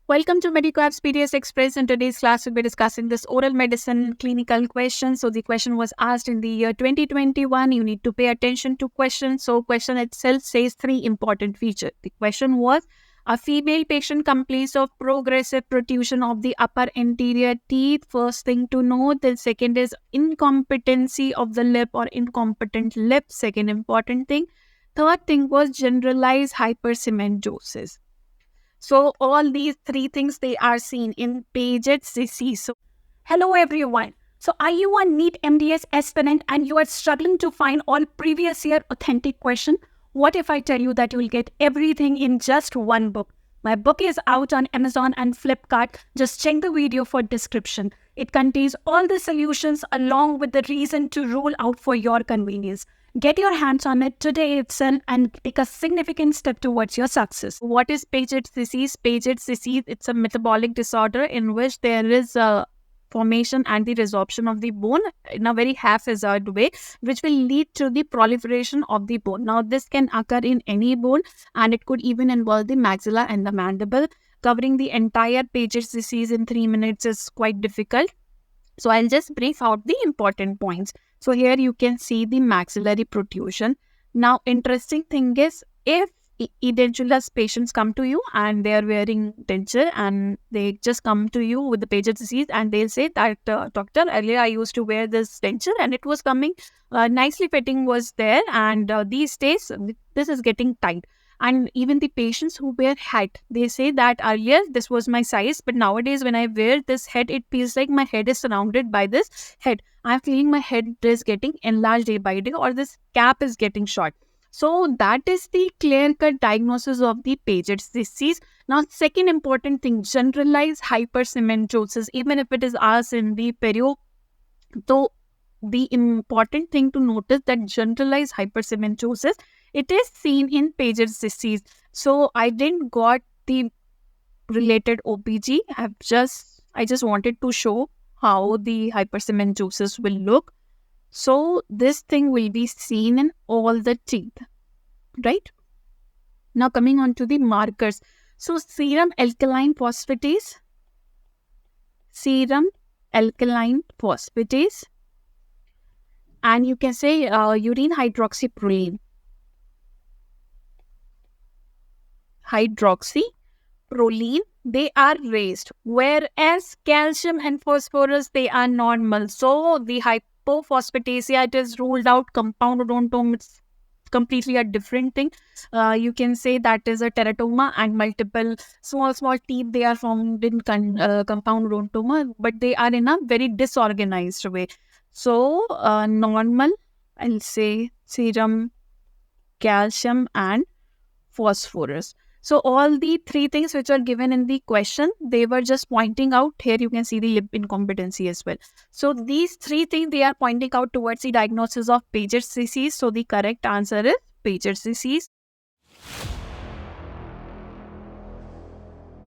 Welcome to MediQuap's PDS Express. In today's class, we'll be discussing this oral medicine clinical question. So the question was asked in the year 2021. You need to pay attention to question. So question itself says three important features. The question was, a female patient complains of progressive protrusion of the upper anterior teeth. First thing to know. The second is incompetency of the lip or incompetent lip. Second important thing. Third thing was generalized hypercementosis. So all these three things, they are seen in Paget's disease. So hello everyone. So are you a NEET MDS aspirant and you are struggling to find all previous year authentic question? What if I tell you that you will get everything in just one book? My book is out on Amazon and Flipkart. Just check the video for description. It contains all the solutions along with the reason to rule out for your convenience. Get your hands on it today itself and take a significant step towards your success. What is Paget's disease? Paget's disease, it's a metabolic disorder in which there is a formation and the resorption of the bone in a very haphazard way, which will lead to the proliferation of the bone. Now, this can occur in any bone and it could even involve the maxilla and the mandible. Covering the entire Paget's disease in 3 minutes is quite difficult. So I'll just brief out the important points. So here you can see the maxillary protrusion. Now, interesting thing is, if edentulous patients come to you and they are wearing denture and they just come to you with the Paget's disease and they'll say that, doctor, earlier I used to wear this denture and it was coming, nicely fitting was there, and these days this is getting tight. And even the patients who wear hat, they say that earlier this was my size, but nowadays when I wear this head, it feels like my head is surrounded by this head. I'm feeling my head is getting enlarged day by day, or this cap is getting short. So that is the clear-cut diagnosis of the Paget's disease. Now, second important thing, generalized hypercementosis, even if it is asked in the perio. So the important thing to notice that generalized hypercementosis, it is seen in Paget's disease. So I didn't got the related OPG. I just wanted to show how the hypercementosis will look. So this thing will be seen in all the teeth, right? Now coming on to the markers. So serum alkaline phosphatase, and you can say urine hydroxyproline. They are raised, whereas calcium and phosphorus, they are normal. So the hypophosphatasia, it is ruled out. Compound odontoma, it's completely a different thing. You can say that is a teratoma, and multiple small teeth, they are found in compound odontoma, but they are in a very disorganized way. So normal, I'll say serum, calcium and phosphorus. So all the three things which are given in the question, they were just pointing out. Here you can see the lip incompetency as well. So these three things, they are pointing out towards the diagnosis of Paget's disease. So the correct answer is Paget's disease.